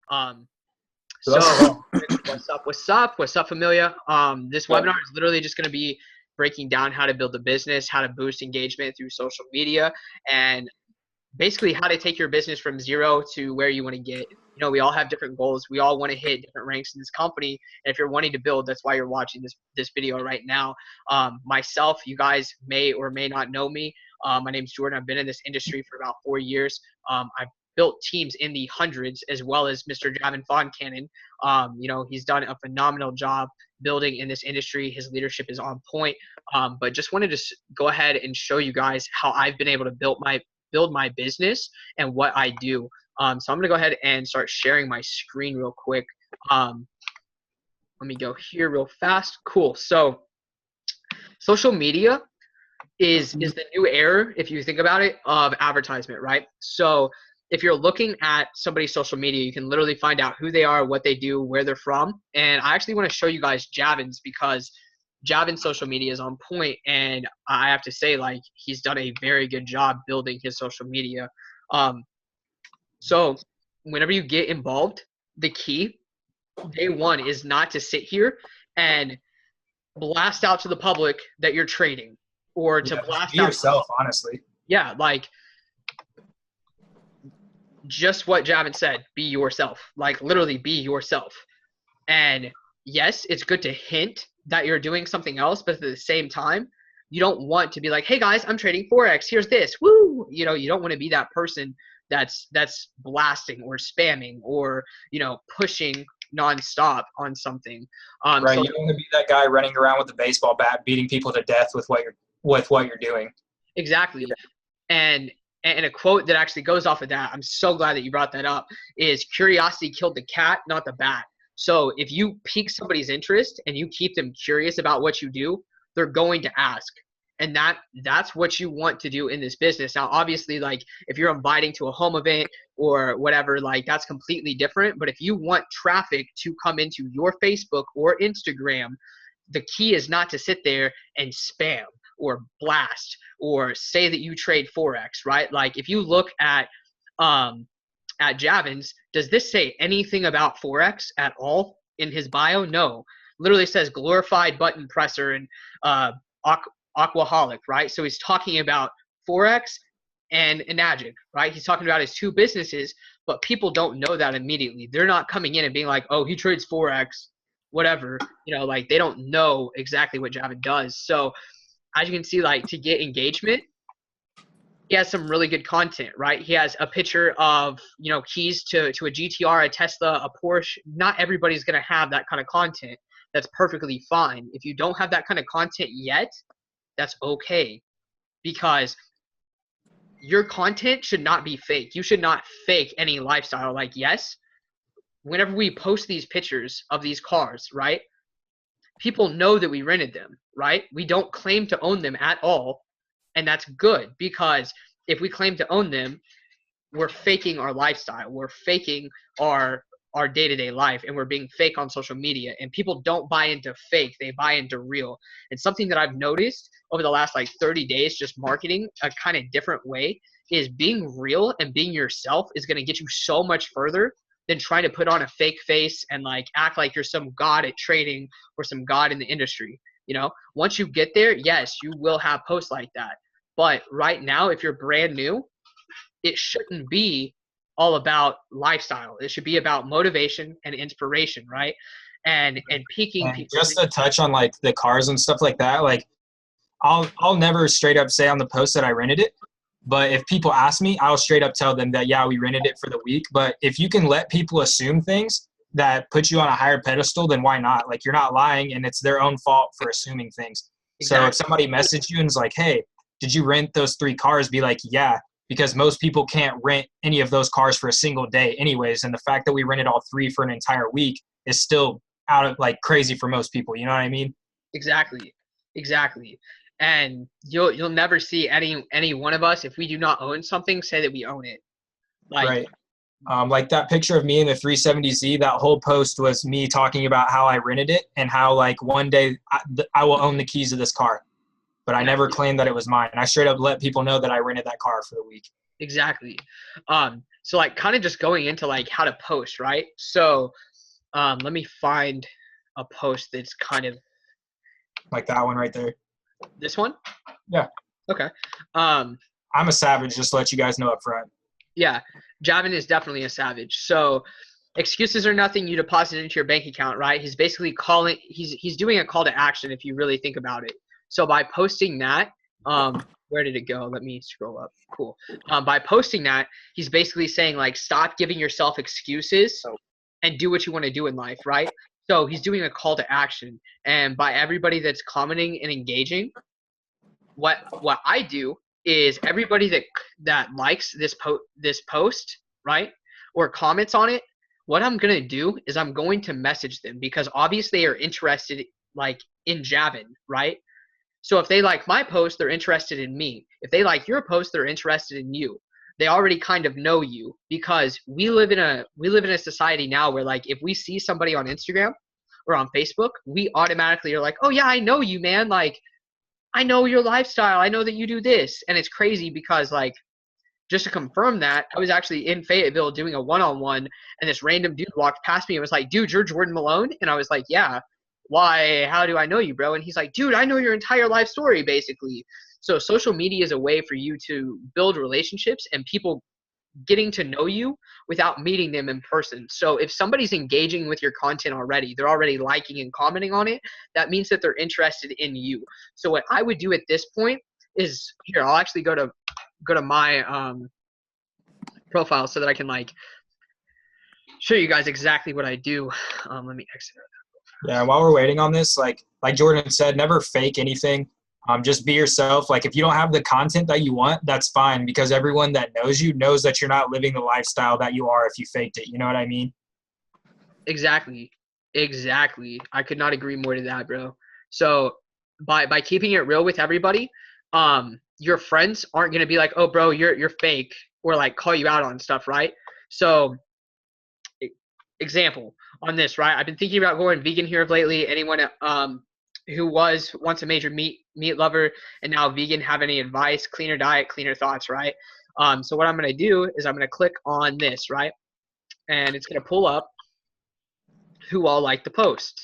Um, So so that's fun. what's up, Familia? This Yeah. webinar is literally just going to be breaking down how to build a business, how to boost engagement through social media, and basically how to take your business from zero to where you want to get. We all have different goals. We all want to hit different ranks in this company. And if you're wanting to build, that's why you're watching this video right now. Myself, you guys may or may not know me. My name's Jordan. I've been in this industry for about 4 years. I've built teams in the hundreds, as well as Mr. Javin Foncannon. He's done a phenomenal job building in this industry. His leadership is on point. But just wanted to go ahead and show you guys how I've been able to build my business and what I do. So I'm going to go ahead and start sharing my screen real quick. Let me go here real fast. Cool. So social media is the new era, if you think about it, of advertisement, right? So if you're looking at somebody's social media, you can literally find out who they are, what they do, where they're from. And I actually want to show you guys Javin's, because Javin's social media is on point, and I have to say, like, he's done a very good job building his social media. So whenever you get involved, the key, day one, is not to sit here and blast out to the public that you're trading, or to blast Be out. yourself, honestly. Yeah, like just what Javin said, be yourself. Like, literally be yourself. And yes, it's good to hint that you're doing something else, but at the same time, you don't want to be like, hey guys, I'm trading Forex. Here's this. Woo! You don't want to be that person that's blasting or spamming or, pushing nonstop on something. Right. So You don't want to be that guy running around with a baseball bat, beating people to death with what you're doing. exactly. And a quote that actually goes off of that, I'm so glad that you brought that up, is curiosity killed the cat, not the bat. So if you pique somebody's interest and you keep them curious about what you do, they're going to ask. And that's what you want to do in this business. Now, obviously, like, if you're inviting to a home event or whatever, like, that's completely different. But if you want traffic to come into your Facebook or Instagram, the key is not to sit there and spam or blast or say that you trade Forex, right? Like, if you look at Javin's, does this say anything about Forex at all in his bio? No. Literally says glorified button presser and aquaholic, right? So he's talking about Forex and Enagic, right? He's talking about his two businesses, but people don't know that immediately. They're not coming in and being like, oh, he trades Forex, whatever. Like, they don't know exactly what Javin does. So as you can see, like, to get engagement, he has some really good content, right? He has a picture of, keys to a GTR, a Tesla, a Porsche. Not everybody's going to have that kind of content. That's perfectly fine. If you don't have that kind of content yet, that's okay, because your content should not be fake. You should not fake any lifestyle. Like, yes, whenever we post these pictures of these cars, right, people know that we rented them, right? We don't claim to own them at all. And that's good, because if we claim to own them, we're faking our lifestyle. We're faking our day-to-day life, and we're being fake on social media. And people don't buy into fake. They buy into real. And something that I've noticed over the last 30 days, just marketing a kind of different way, is being real and being yourself is going to get you so much further than trying to put on a fake face and act like you're some god at trading or some god in the industry. Once you get there, yes, you will have posts like that. But right now, if you're brand new, it shouldn't be all about lifestyle. It should be about motivation and inspiration, right? And piquing people. Just to touch on the cars and stuff like that, I'll never straight up say on the post that I rented it. But if people ask me, I'll straight up tell them that, yeah, we rented it for the week. But if you can let people assume things that put you on a higher pedestal, then why not? You're not lying, and it's their own fault for assuming things. Exactly. So if somebody messaged you and is like, hey, did you rent those 3 cars? Be like, yeah, because most people can't rent any of those cars for a single day anyways. And the fact that we rented all 3 for an entire week is still out of crazy for most people. You know what I mean? Exactly. And you'll never see any one of us, if we do not own something, say that we own it. Right. That picture of me in the 370Z, that whole post was me talking about how I rented it and how one day I will own the keys to this car. But I never claimed that it was mine. I straight up let people know that I rented that car for the week. Exactly. So like kind of just going into like how to post, right? So let me find a post that's kind of Like that one right there. this one. Yeah. Okay. I'm a savage, just to let you guys know up front. Yeah, Javin is definitely a savage. So excuses are nothing. You deposit into your bank account, right? He's basically calling. He's doing a call to action if you really think about it. So by posting that, where did it go? Let me scroll up. Cool. By posting that, he's basically saying like, stop giving yourself excuses and do what you want to do in life, right? So he's doing a call to action, and by everybody that's commenting and engaging, what I do is everybody that likes this post, right, or comments on it, what I'm gonna do is I'm going to message them because obviously they are interested like in Javin, right? So if they like my post, they're interested in me. If they like your post, they're interested in you. They already kind of know you because we live in a society now where like if we see somebody on Instagram or on Facebook, we automatically are like, oh yeah, I know you, man. Like I know your lifestyle. I know that you do this. And it's crazy because like just to confirm that, I was actually in Fayetteville doing a one-on-one and this random dude walked past me and was like, dude, you're Jordan Malone? And I was like, yeah. Why? How do I know you, bro? And he's like, dude, I know your entire life story, basically. So social media is a way for you to build relationships and people getting to know you without meeting them in person. So if somebody's engaging with your content already, they're already liking and commenting on it, that means that they're interested in you. So what I would do at this point is here, I'll actually go to my profile so that I can like show you guys exactly what I do. Let me exit it. Yeah, while we're waiting on this, like Jordan said, never fake anything. Just be yourself. Like if you don't have the content that you want, that's fine because everyone that knows you knows that you're not living the lifestyle that you are if you faked it. You know what I mean? Exactly. I could not agree more to that, bro. So by keeping it real with everybody, your friends aren't gonna be like, oh, bro, you're fake, or like call you out on stuff, right? So example on this, right? I've been thinking about going vegan here of lately. Anyone who was once a major meat lover and now vegan, have any advice? Cleaner diet, cleaner thoughts, right? So what I'm gonna do is I'm gonna click on this, right? And it's gonna pull up who all like the post.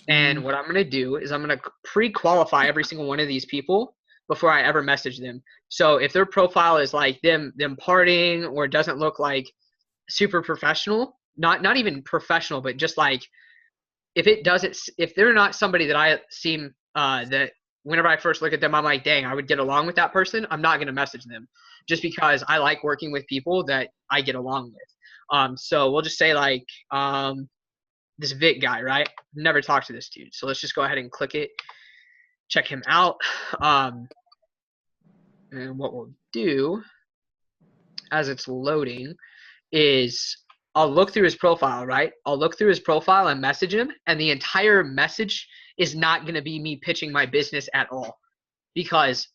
And what I'm gonna do is I'm gonna pre-qualify every single one of these people before I ever message them. So if their profile is like them partying or doesn't look like super professional, not even professional, but just like if they're not somebody that I seem that whenever I first look at them I'm like, dang, I would get along with that person, I'm not gonna message them just because I like working with people that I get along with. So we'll just say like this Vic guy, right? Never talked to this dude, so let's just go ahead and click it, check him out. And what we'll do as it's loading is I'll look through his profile, right? I'll look through his profile and message him, and the entire message is not going to be me pitching my business at all, because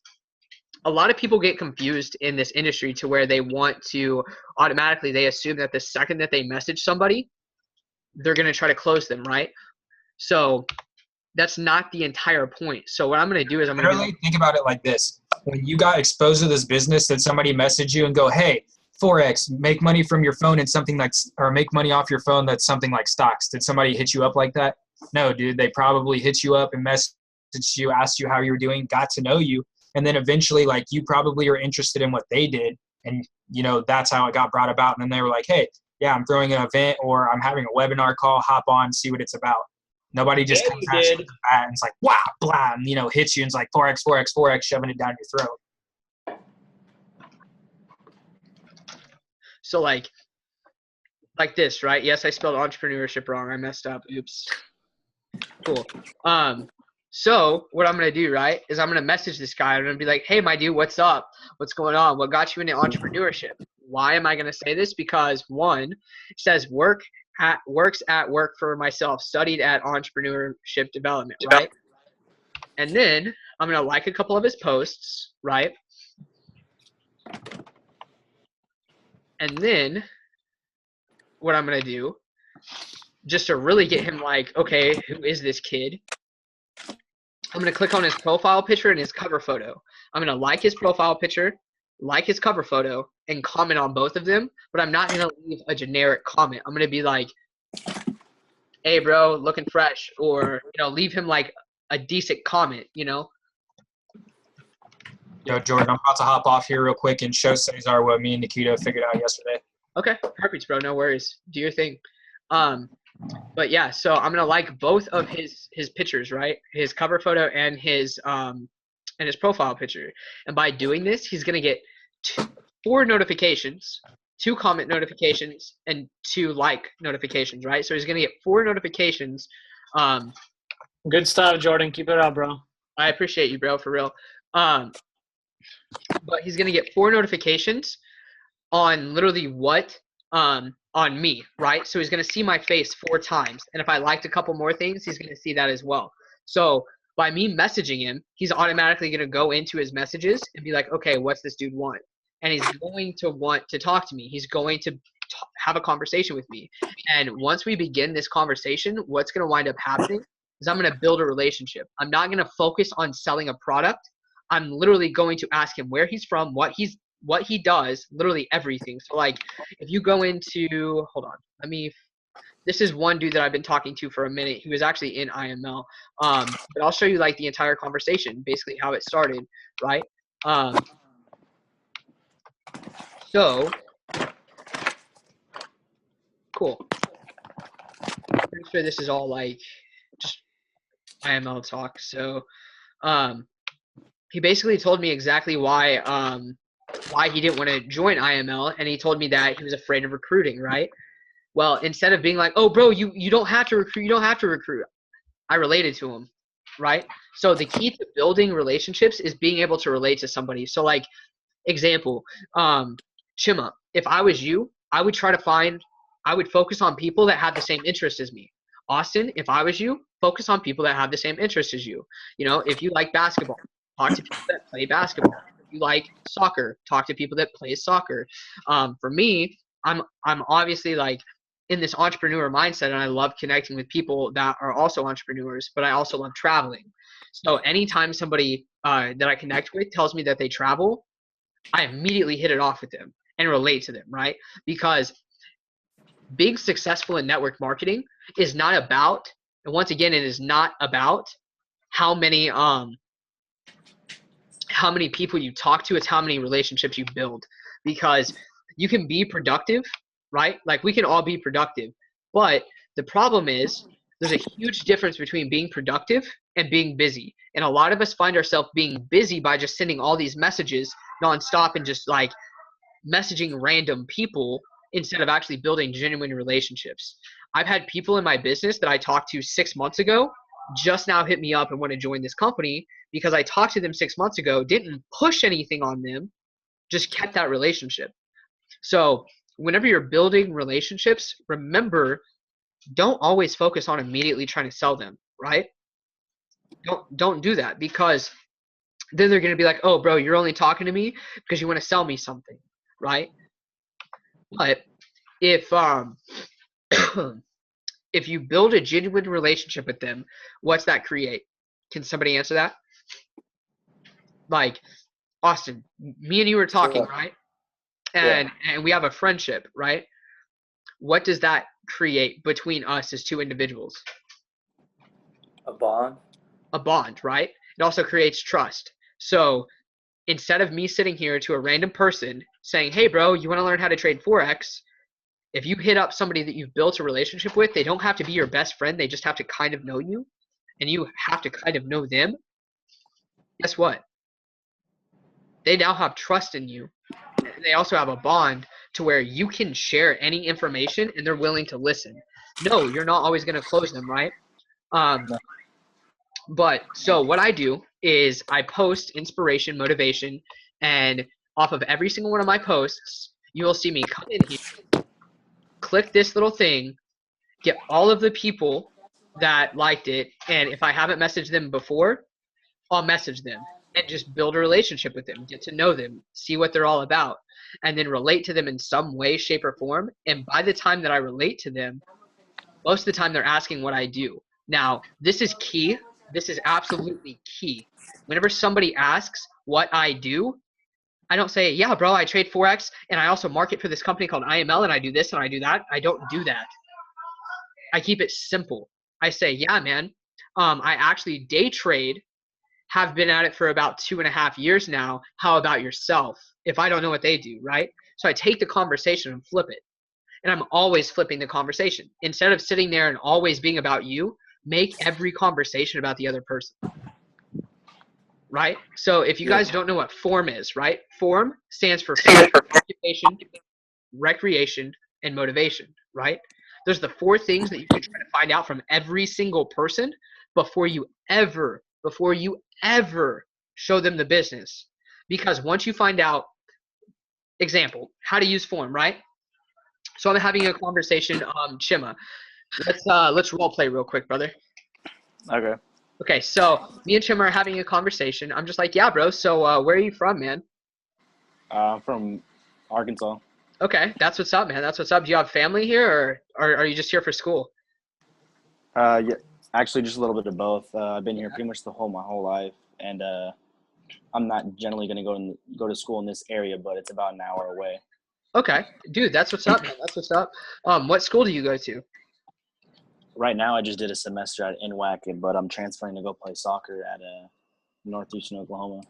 a lot of people get confused in this industry to where they want to automatically, they assume that the second that they message somebody, they're going to try to close them, right? So that's not the entire point. So what I'm going to do is I'm going to think about it like this. When you got exposed to this business, did somebody message you and go, hey, Forex, make money from your phone and something like, or make money off your phone that's something like stocks? Did somebody hit you up like that? No, dude. They probably hit you up and messaged you, asked you how you were doing, got to know you, and then eventually like you probably are interested in what they did, and you know that's how it got brought about. And then they were like, hey, yeah, I'm throwing an event or I'm having a webinar call, hop on, see what it's about. Nobody just comes at you with the bat and it's like, wow, blah, and, you know, hits you and it's like Forex, shoving it down your throat. So like this, right? Yes, I spelled entrepreneurship wrong. I messed up. Oops. Cool. So what I'm going to do, right, is I'm going to message this guy. I'm going to be like, hey, my dude, what's up? What's going on? What got you into entrepreneurship? Why am I going to say this? Because one, it says works at work for myself, studied at entrepreneurship development, right? And then I'm going to like a couple of his posts, right? And then what I'm going to do, just to really get him like, okay, who is this kid? I'm going to click on his profile picture and his cover photo. I'm going to like his profile picture, like his cover photo, and comment on both of them, but I'm not going to leave a generic comment. I'm going to be like, hey, bro, looking fresh, or, leave him like a decent comment, Yo, Jordan, I'm about to hop off here real quick and show Cesar what me and Nikita figured out yesterday. Okay, perfect, bro. No worries. Do your thing. But yeah, so I'm gonna like both of his pictures, right? His cover photo and his profile picture. And by doing this, he's gonna get 4 notifications, 2 comment notifications, and 2 like notifications, right? So he's gonna get 4 notifications. Good stuff, Jordan. Keep it up, bro. I appreciate you, bro, for real. But he's gonna get 4 notifications on literally on me, right? So he's gonna see my face 4 times, and if I liked a couple more things, he's gonna see that as well. So by me messaging him, he's automatically gonna go into his messages and be like, okay, what's this dude want? And he's going to want to talk to me. He's going to have a conversation with me. And once we begin this conversation, what's gonna wind up happening is I'm gonna build a relationship. I'm not gonna focus on selling a product. I'm literally going to ask him where he's from, what he does, literally everything. So like if you go into, hold on, this is one dude that I've been talking to for a minute. He was actually in IML. But I'll show you like the entire conversation, basically how it started, right? So cool. Pretty sure this is all like just IML talk. So he basically told me exactly why he didn't want to join IML, and he told me that he was afraid of recruiting, right? Well, instead of being like, oh, bro, you don't have to recruit, I related to him, right? So the key to building relationships is being able to relate to somebody. So like, example, Chima, if I was you, I would focus on people that have the same interests as me. Austin, if I was you, focus on people that have the same interests as you. If you like basketball, talk to people that play basketball. If you like soccer, talk to people that play soccer. For me, I'm obviously like in this entrepreneur mindset, and I love connecting with people that are also entrepreneurs, but I also love traveling. So anytime somebody that I connect with tells me that they travel, I immediately hit it off with them and relate to them, right? Because being successful in network marketing is not about, and once again, it is not about how many people you talk to. It's how many relationships you build. Because you can be productive, right? Like we can all be productive, but the problem is there's a huge difference between being productive and being busy. And a lot of us find ourselves being busy by just sending all these messages nonstop and just like messaging random people instead of actually building genuine relationships. I've had people in my business that I talked to 6 months ago just now hit me up and want to join this company because I talked to them 6 months ago, didn't push anything on them, just kept that relationship. So whenever you're building relationships, remember, don't always focus on immediately trying to sell them, right? Don't do that, because then they're going to be like, oh, bro, you're only talking to me because you want to sell me something, right? But if if you build a genuine relationship with them, what's that create? Can somebody answer that? Like, Austin, me and you were talking, right? And we have a friendship, right? What does that create between us as 2 individuals? A bond. A bond, right? It also creates trust. So instead of me sitting here to a random person saying, hey, bro, you want to learn how to trade Forex? If you hit up somebody that you've built a relationship with, they don't have to be your best friend. They just have to kind of know you, and you have to kind of know them. Guess what? They now have trust in you. And they also have a bond to where you can share any information and they're willing to listen. No, you're not always going to close them, right? But so what I do is I post inspiration, motivation, and off of every single one of my posts, you will see me come in here, click this little thing, get all of the people that liked it, and if I haven't messaged them before, I'll message them and just build a relationship with them, get to know them, see what they're all about, and then relate to them in some way, shape, or form. And by the time that I relate to them, most of the time they're asking what I do. Now, this is key. This is absolutely key. Whenever somebody asks what I do, I don't say, yeah, bro, I trade Forex and I also market for this company called IML and I do this and I do that. I don't do that. I keep it simple. I say, yeah, man, I actually day trade, have been at it for about 2.5 years now. How about yourself? If I don't know what they do, right? So I take the conversation and flip it. And I'm always flipping the conversation. Instead of sitting there and always being about you, make every conversation about the other person. Right? So if you guys don't know what FORM is, right? FORM stands for occupation, recreation, and motivation, right? There's the 4 things that you can try to find out from every single person before you ever show them the business. Because once you find out, example, how to use FORM, right? So I'm having a conversation, Chima. Let's role play real quick, brother. Okay. Okay, so me and Chima are having a conversation. I'm just like, yeah, bro. So where are you from, man? I'm from Arkansas. Okay, that's what's up, man. That's what's up. Do you have family here, or are you just here for school? Yeah, actually, just a little bit of both. I've been here pretty much my whole life, and I'm not generally going to go to school in this area, but it's about an hour away. Okay, dude, that's what's up, man. That's what's up. What school do you go to? Right now, I just did a semester at NWAC, but I'm transferring to go play soccer at Northeastern Oklahoma.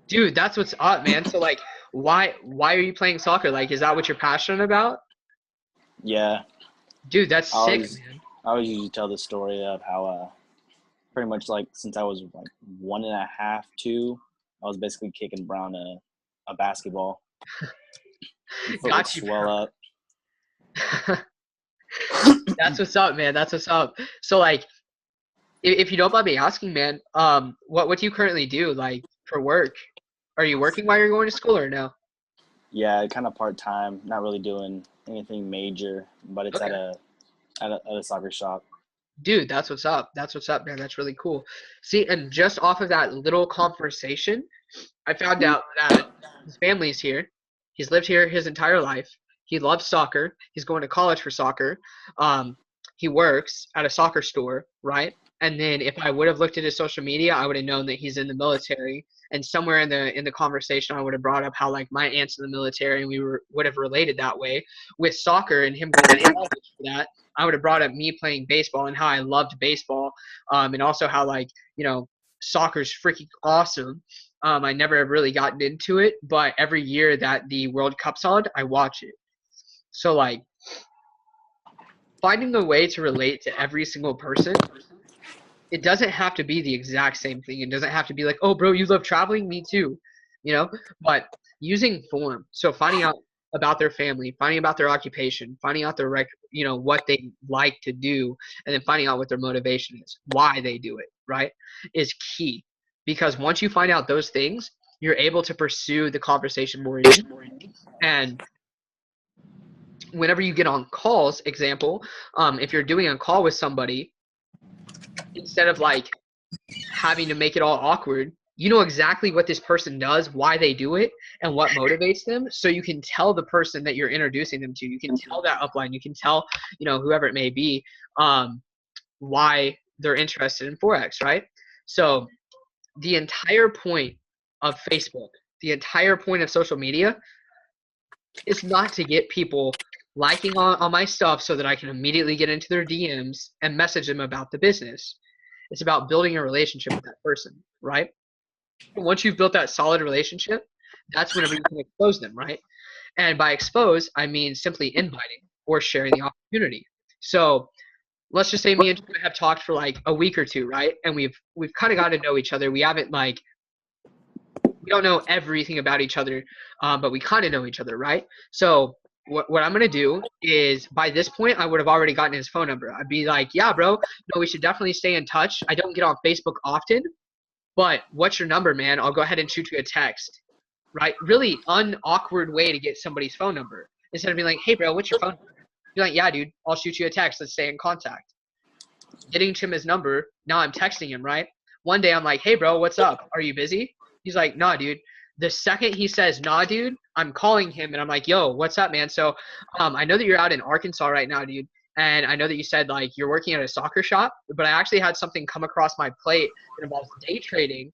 Dude, that's what's up, man. So like, why are you playing soccer? Like, is that what you're passionate about? Yeah. Dude, that's I sick, always- man. I always usually tell the story of how pretty much like since I was like 1.5, 2, I was basically kicking Brown a basketball. Your foot would Got you, swell bro. up. That's what's up, man. That's what's up. So like, if you don't mind me asking, man, what do you currently do, like, for work? Are you working while you're going to school or no? Yeah, kind of part time, not really doing anything major, but it's Okay. at a soccer shop. Dude, that's what's up. That's what's up, man. That's really cool. See, and just off of that little conversation, I found out that his family's here. He's lived here his entire life. He loves soccer. He's going to college for soccer. He works at a soccer store, right? And then if I would have looked at his social media, I would have known that he's in the military. And somewhere in the conversation, I would have brought up how like my aunt's in the military, and would have related that way with soccer and him going to college for that. I would have brought up me playing baseball and how I loved baseball, and also how like soccer's freaking awesome. I never have really gotten into it, but every year that the World Cup's on, I watch it. So like finding a way to relate to every single person, it doesn't have to be the exact same thing. It doesn't have to be like, oh, bro, you love traveling? Me too, but using form. So finding out about their family, finding about their occupation, finding out their what they like to do, and then finding out what their motivation is, why they do it, right, is key. Because once you find out those things, you're able to pursue the conversation more in. And whenever you get on calls, example, if you're doing a call with somebody, instead of like having to make it all awkward, you know exactly what this person does, why they do it, and what motivates them. So you can tell the person that you're introducing them to, you can tell that upline, you can tell, whoever it may be, why they're interested in Forex, right? So the entire point of Facebook, the entire point of social media is not to get people liking on my stuff so that I can immediately get into their DMs and message them about the business. It's about building a relationship with that person, right? And once you've built that solid relationship, that's whenever you can expose them, right? And by expose, I mean simply inviting or sharing the opportunity. So let's just say me and Jim have talked for like a week or two, right? And we've kind of got to know each other. We haven't we don't know everything about each other, but we kind of know each other, right? So what I'm going to do is, by this point, I would have already gotten his phone number. I'd be like, yeah, bro, no, we should definitely stay in touch. I don't get on Facebook often, but what's your number, man? I'll go ahead and shoot you a text, right? Really unawkward way to get somebody's phone number. Instead of being like, hey, bro, what's your phone number? You're like, yeah, dude, I'll shoot you a text. Let's stay in contact. Getting to his number, now I'm texting him, right? One day I'm like, hey, bro, what's up? Are you busy? He's like, nah, dude. The second he says, nah, dude, I'm calling him and I'm like, yo, what's up, man? So I know that you're out in Arkansas right now, dude. And I know that you said like you're working at a soccer shop, but I actually had something come across my plate that involves day trading.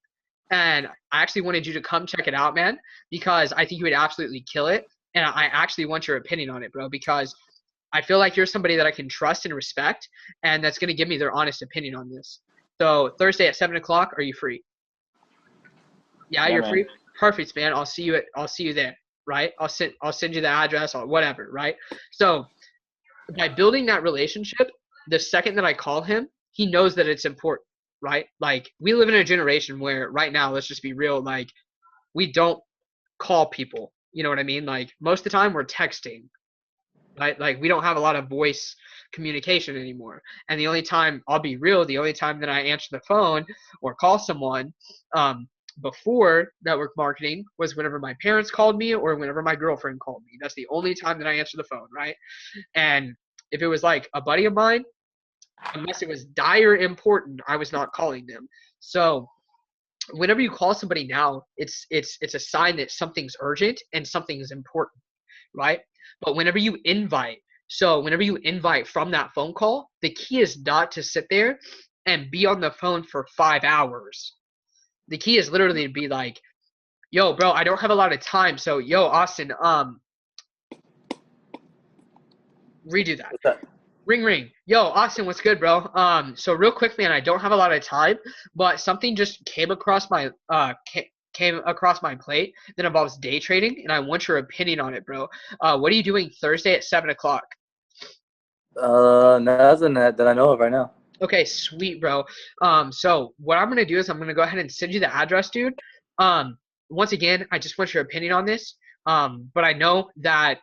And I actually wanted you to come check it out, man, because I think you would absolutely kill it. And I actually want your opinion on it, bro, because I feel like you're somebody that I can trust and respect, and that's going to give me their honest opinion on this. So Thursday at 7 o'clock, are you free? Yeah, Yeah, you're man. free. Perfect, man. I'll see you there, right? I'll send you the address or whatever, right? So by building that relationship, the second that I call him, he knows that it's important, right? Like we live in a generation where right now, let's just be real, like we don't call people. You know what I mean? Like most of the time we're texting, right? Like we don't have a lot of voice communication anymore. And the only time, I'll be real, the only time that I answer the phone or call someone before network marketing was whenever my parents called me or whenever my girlfriend called me. That's the only time that I answer the phone, right? And if it was like a buddy of mine, unless it was dire important, I was not calling them. So whenever you call somebody now, it's a sign that something's urgent and something's important, right? But whenever you invite from that phone call, the key is not to sit there and be on the phone for 5 hours. The key is literally to be like, yo, bro, I don't have a lot of time. So, yo, Austin, redo that. What's that? Ring, ring. Yo, Austin, what's good, bro? So real quick, man, I don't have a lot of time, but something just came across my plate that involves day trading, and I want your opinion on it, bro. What are you doing Thursday at 7 o'clock? Nothing that I know of right now. Okay, sweet, bro. So what I'm gonna do is I'm gonna go ahead and send you the address, dude. Once again, I just want your opinion on this. But I know that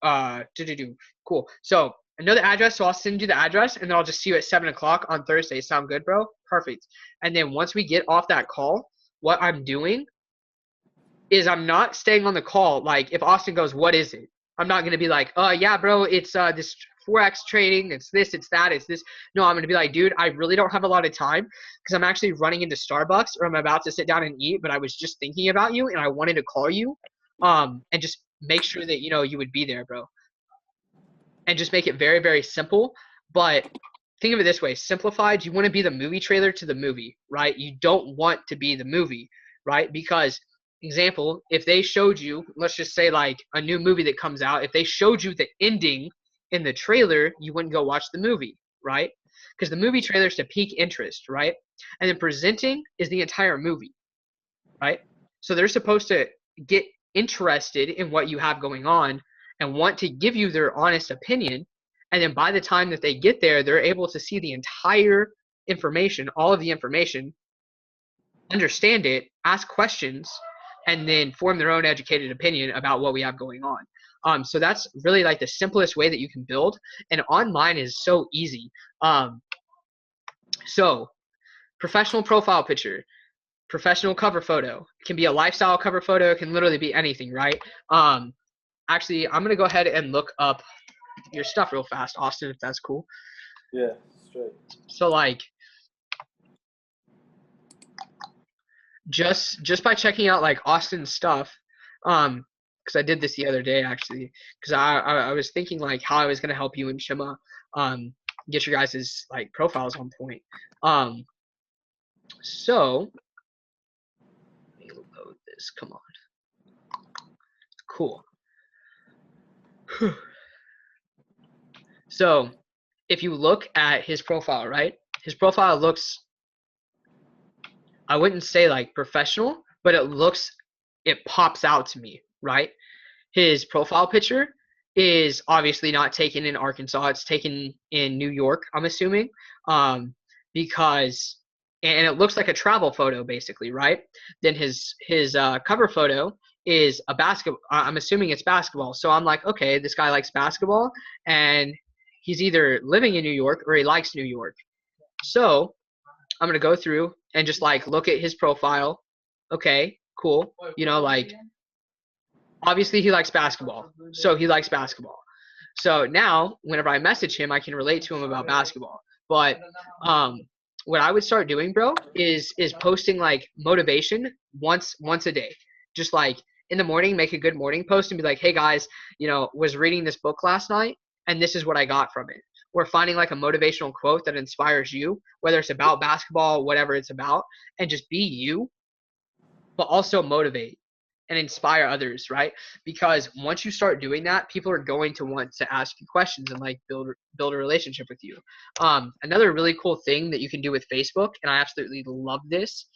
cool. So I know the address, so I'll send you the address, and then I'll just see you at 7 o'clock on Thursday. Sound good, bro? Perfect. And then once we get off that call, what I'm doing is I'm not staying on the call. Like if Austin goes, what is it? I'm not gonna be like, yeah, bro, it's this Forex trading, it's this, it's that, it's this. No, I'm gonna be like, dude, I really don't have a lot of time because I'm actually running into Starbucks or I'm about to sit down and eat, but I was just thinking about you and I wanted to call you, and just make sure that you would be there, bro. And just make it very, very simple. But think of it this way, simplified, you want to be the movie trailer to the movie, right? You don't want to be the movie, right? Because example, if they showed you, let's just say like a new movie that comes out, if they showed you the ending in the trailer, you wouldn't go watch the movie, right? Because the movie trailer is to pique interest, right? And then presenting is the entire movie, right? So they're supposed to get interested in what you have going on and want to give you their honest opinion. And then by the time that they get there, they're able to see the entire information, all of the information, understand it, ask questions, and then form their own educated opinion about what we have going on. So that's really like the simplest way that you can build. And online is so easy. So professional profile picture, professional cover photo. It can be a lifestyle cover photo. It can literally be anything, right? Actually, I'm going to go ahead and look up your stuff real fast, Austin, if that's cool. Yeah, straight. So like, just by checking out like Austin's stuff, because I did this the other day actually, because I was thinking like how I was going to help you and Shima get your guys' like profiles on point. So let me load this. Come on. Cool. So if you look at his profile, right? His profile looks, I wouldn't say like professional, but it pops out to me, right? His profile picture is obviously not taken in Arkansas. It's taken in New York, I'm assuming, because, and it looks like a travel photo basically, right? Then his cover photo is a basketball. I'm assuming it's basketball. So I'm like, okay, this guy likes basketball, and he's either living in New York or he likes New York. So I'm going to go through and just like look at his profile. Okay, cool. Like obviously he likes basketball. So he likes basketball. So now whenever I message him, I can relate to him about basketball. But what I would start doing, bro, is posting like motivation once a day. Just like in the morning, make a good morning post and be like, hey guys, was reading this book last night and this is what I got from it. Or finding like a motivational quote that inspires you, whether it's about basketball, whatever it's about, and just be you. but also motivate and inspire others, right? Because once you start doing that, people are going to want to ask you questions and like build a relationship with you. Another really cool thing that you can do with Facebook, and I absolutely love this.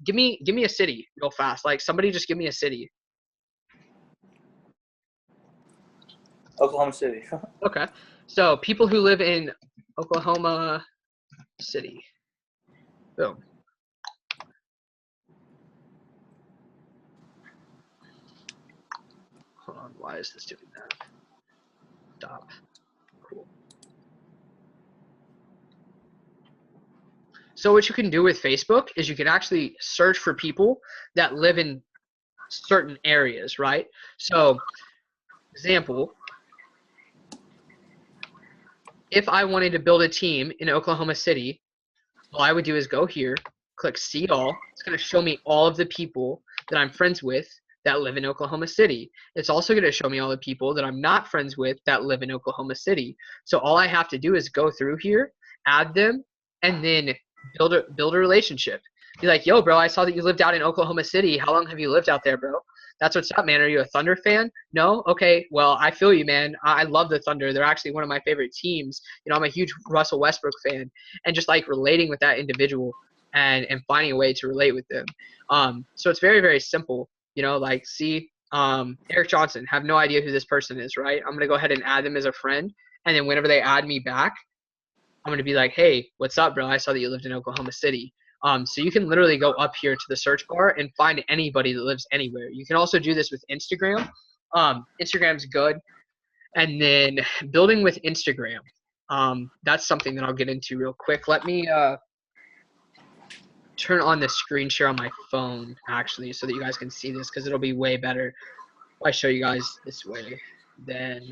Give me a city real fast. Like somebody just give me a city. Oklahoma City. Okay. So people who live in Oklahoma City. Boom. Hold on. Why is this doing that? Stop. Cool. So what you can do with Facebook is you can actually search for people that live in certain areas, right? So, example, if I wanted to build a team in Oklahoma City, all I would do is go here, click see all. It's going to show me all of the people that I'm friends with that live in Oklahoma City. It's also going to show me all the people that I'm not friends with that live in Oklahoma City. So all I have to do is go through here, add them, and then build a relationship. Be like, yo, bro, I saw that you lived out in Oklahoma City. How long have you lived out there, bro? That's what's up, man. Are you a Thunder fan? No? Okay, well, I feel you, man. I love the Thunder. They're actually one of my favorite teams. You know, I'm a huge Russell Westbrook fan. And just like relating with that individual and finding a way to relate with them. So it's very, very simple. You know, like, see, Eric Johnson, have no idea who this person is, right? I'm going to go ahead and add them as a friend. And then whenever they add me back, I'm going to be like, hey, what's up, bro? I saw that you lived in Oklahoma City. So you can literally go up here to the search bar and find anybody that lives anywhere. You can also do this with Instagram. Instagram's good. And then building with Instagram. That's something that I'll get into real quick. Let me turn on the screen share on my phone, actually, so that you guys can see this, because it'll be way better if I show you guys this way. Then,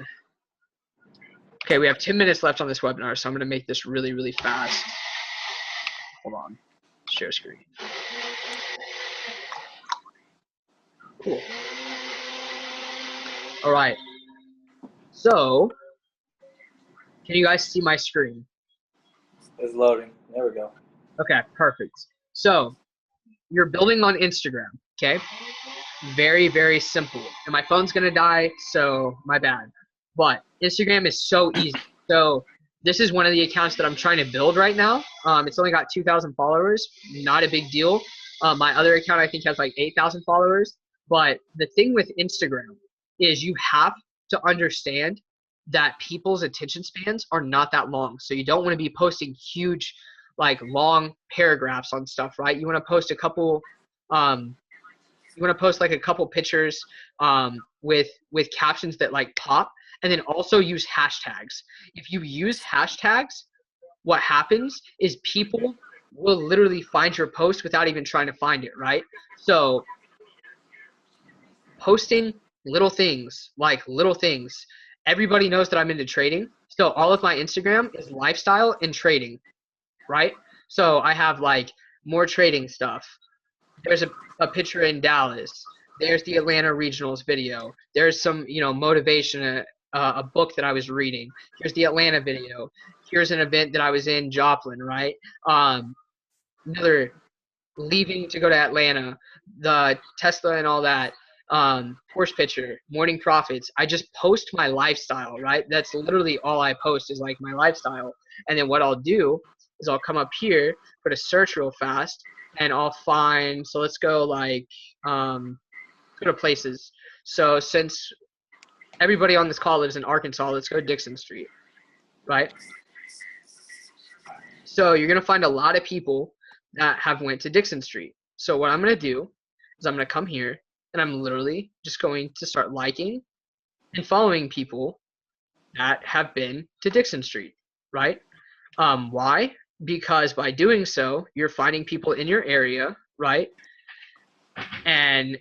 okay, we have 10 minutes left on this webinar, so I'm going to make this really, really fast. Hold on. Share screen. Cool. All right. So, can you guys see my screen? It's loading. There we go. Okay, perfect. So, you're building on Instagram, okay? Very, very simple. And my phone's going to die, so my bad. But Instagram is so easy. So, this is one of the accounts that I'm trying to build right now. It's only got 2,000 followers. Not a big deal. My other account, I think, has like 8,000 followers. But the thing with Instagram is you have to understand that people's attention spans are not that long. So you don't want to be posting huge, like, long paragraphs on stuff, right? You want to post a couple, like a couple pictures with captions that like pop. And then also use hashtags. If you use hashtags, what happens is people will literally find your post without even trying to find it, right? So posting little things, everybody knows that I'm into trading. So all of my Instagram is lifestyle and trading, right? So I have like more trading stuff. There's a picture in Dallas. There's the Atlanta Regionals video. There's some, motivation, a book that I was reading. Here's the Atlanta video. Here's an event that I was in, Joplin, right? Another leaving to go to Atlanta, the Tesla and all that, Porsche picture, morning profits. I just post my lifestyle, right? That's literally all I post is like my lifestyle. And then what I'll do is I'll come up here, put a search real fast, and I'll find, so let's go like, go to places. So since everybody on this call lives in Arkansas, let's go Dixon Street, right? So you're going to find a lot of people that have went to Dixon Street. So what I'm going to do is I'm going to come here and I'm literally just going to start liking and following people that have been to Dixon Street, right? Why? Because by doing so, you're finding people in your area, right? And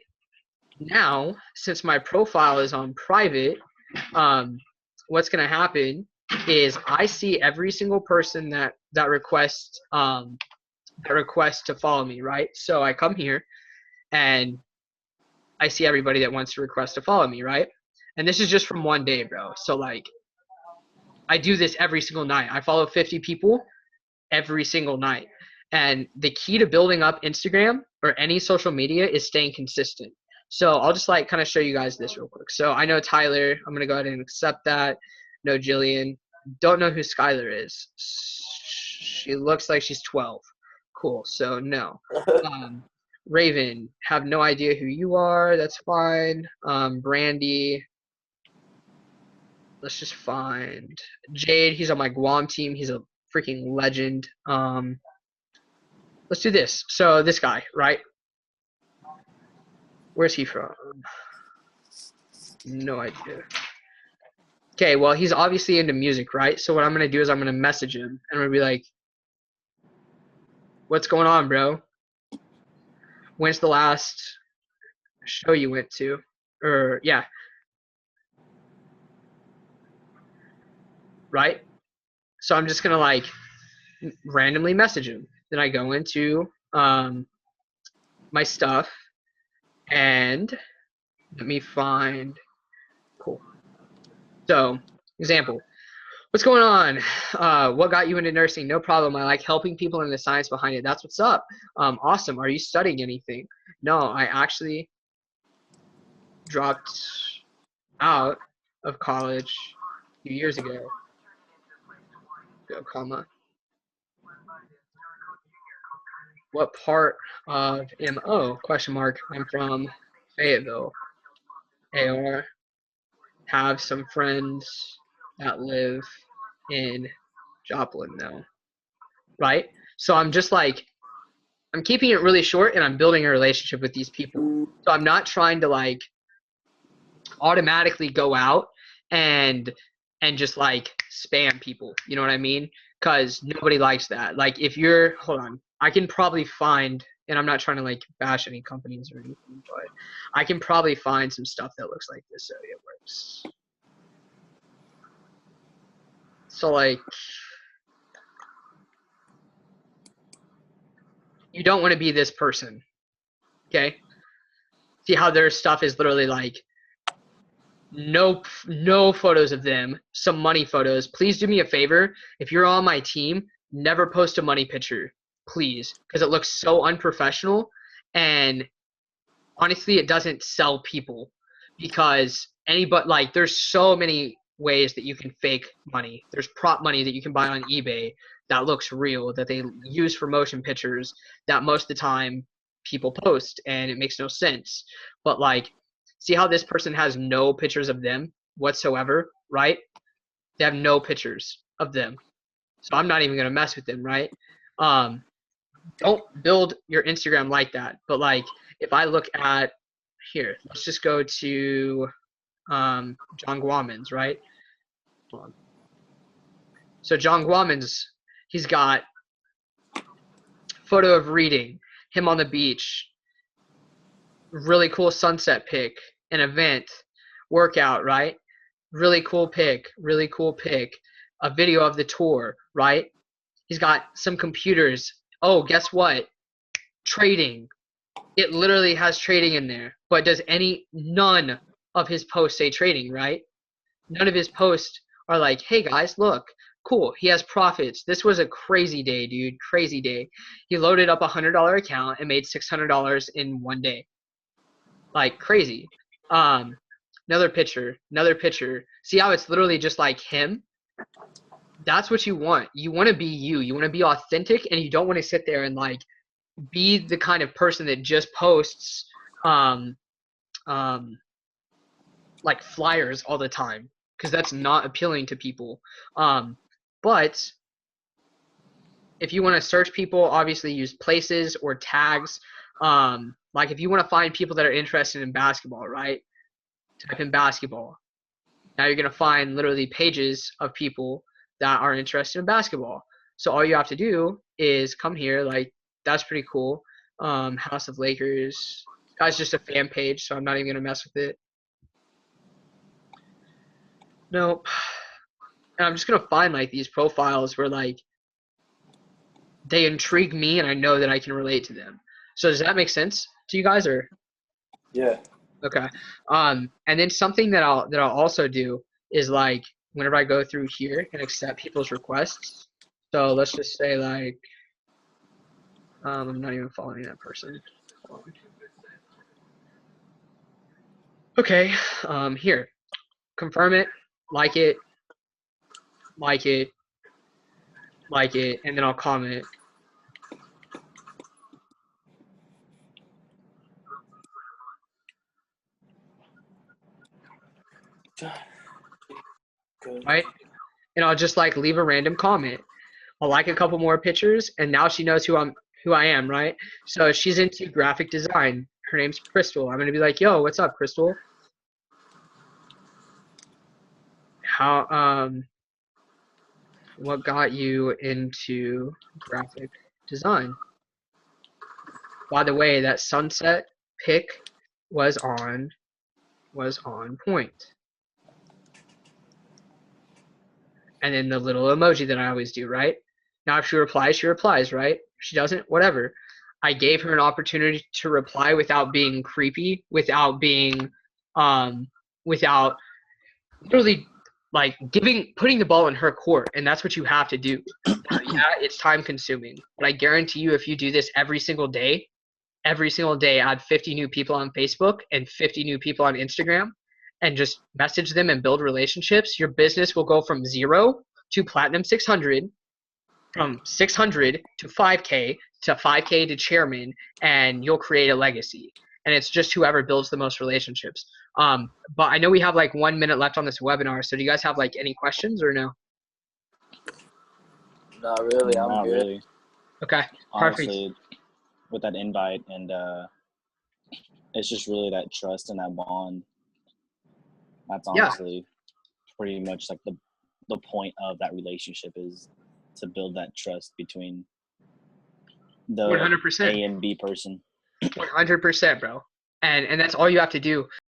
now, since my profile is on private, what's going to happen is I see every single person that requests to follow me, right? So I come here and I see everybody that wants to request to follow me, right? And this is just from one day, bro. So like, I do this every single night. I follow 50 people every single night. And the key to building up Instagram or any social media is staying consistent. So I'll just like kind of show you guys this real quick. So I know Tyler. I'm going to go ahead and accept that. No Jillian. Don't know who Skylar is. She looks like she's 12. Cool. So no. Raven, have no idea who you are. That's fine. Brandy. Let's just find Jade. He's on my Guam team. He's a freaking legend. Let's do this. So this guy, right? Where's he from? No idea. Okay, well, he's obviously into music, right? So what I'm going to do is I'm going to message him. And I'm going to be like, what's going on, bro? When's the last show you went to? Or, yeah. Right? So I'm just going to, like, randomly message him. Then I go into my stuff. And let me find, cool. So, example, what's going on? What got you into nursing? No problem. I like helping people and the science behind it. That's what's up. Awesome. Are you studying anything? No, I actually dropped out of college a few years ago. Go, comma. What part of MO? Question mark. I'm from Fayetteville. AR. Have some friends that live in Joplin though. Right? So I'm just like, I'm keeping it really short and I'm building a relationship with these people. So I'm not trying to like automatically go out and just like spam people. You know what I mean? Because nobody likes that. Like if you're, hold on, I can probably find, and I'm not trying to like bash any companies or anything, but I can probably find some stuff that looks like this so it works. So like, you don't want to be this person, okay? See how their stuff is literally like, no photos of them, some money photos. Please do me a favor. If you're on my team, never post a money picture, please, because it looks so unprofessional. And honestly, it doesn't sell people because like there's so many ways that you can fake money. There's prop money that you can buy on eBay that looks real, that they use for motion pictures that most of the time people post, and it makes no sense. But like, see how this person has no pictures of them whatsoever, right? They have no pictures of them. So I'm not even going to mess with them, right? Don't build your Instagram like that. But like, if I look at here, let's just go to John Guamans, right? Hold on. So John Guamans, he's got photo of reading, him on the beach, really cool sunset pic, an event, workout, right? Really cool pic, a video of the tour, right? He's got some computers. Oh, guess what? Trading. It literally has trading in there. But does none of his posts say trading, right? None of his posts are like, hey guys, look, cool, he has profits. This was a crazy day, dude, crazy day. He loaded up a $100 account and made $600 in one day. Like crazy. Another picture. See how it's literally just like him? That's what you want. You want to be you. You want to be authentic, and you don't want to sit there and like be the kind of person that just posts like flyers all the time, because that's not appealing to people. But if you want to search people, obviously use places or tags. Like if you want to find people that are interested in basketball, right? Type in basketball. Now you're going to find literally pages of people that are interested in basketball. So all you have to do is come here, like that's pretty cool. House of Lakers. Guy's just a fan page, so I'm not even going to mess with it. Nope. And I'm just going to find like these profiles where like they intrigue me and I know that I can relate to them. So does that make sense to you guys, or? Yeah. Okay. And then something that I'll also do is like whenever I go through here and accept people's requests. So let's just say like I'm not even following that person. Hold on. Okay, here. Confirm it, like it, like it, like it, and then I'll comment. Good. Right? And I'll just like leave a random comment. I'll like a couple more pictures, and now she knows who I am, right? So she's into graphic design. Her name's Crystal. I'm gonna be like, yo, what's up, Crystal? How what got you into graphic design? By the way, that sunset pic was on point. And then the little emoji that I always do, right? Now if she replies, right? If she doesn't, whatever. I gave her an opportunity to reply without being creepy, without being without literally like putting the ball in her court, and that's what you have to do. Yeah, it's time consuming, but I guarantee you if you do this every single day, add 50 new people on Facebook and 50 new people on Instagram and just message them and build relationships, your business will go from 0 to platinum 600, from 600 to 5K, to 5K to chairman, and you'll create a legacy. And it's just whoever builds the most relationships. But I know we have like 1 minute left on this webinar. So do you guys have like any questions or no? Not really. I'm Not good. really. Okay, perfect. Honestly, with that invite, and it's just really that trust and that bond. That's Yeah. honestly pretty much like the point of that relationship, is to build that trust between the 100%. A and B person. 100%, bro. And that's all you have to do.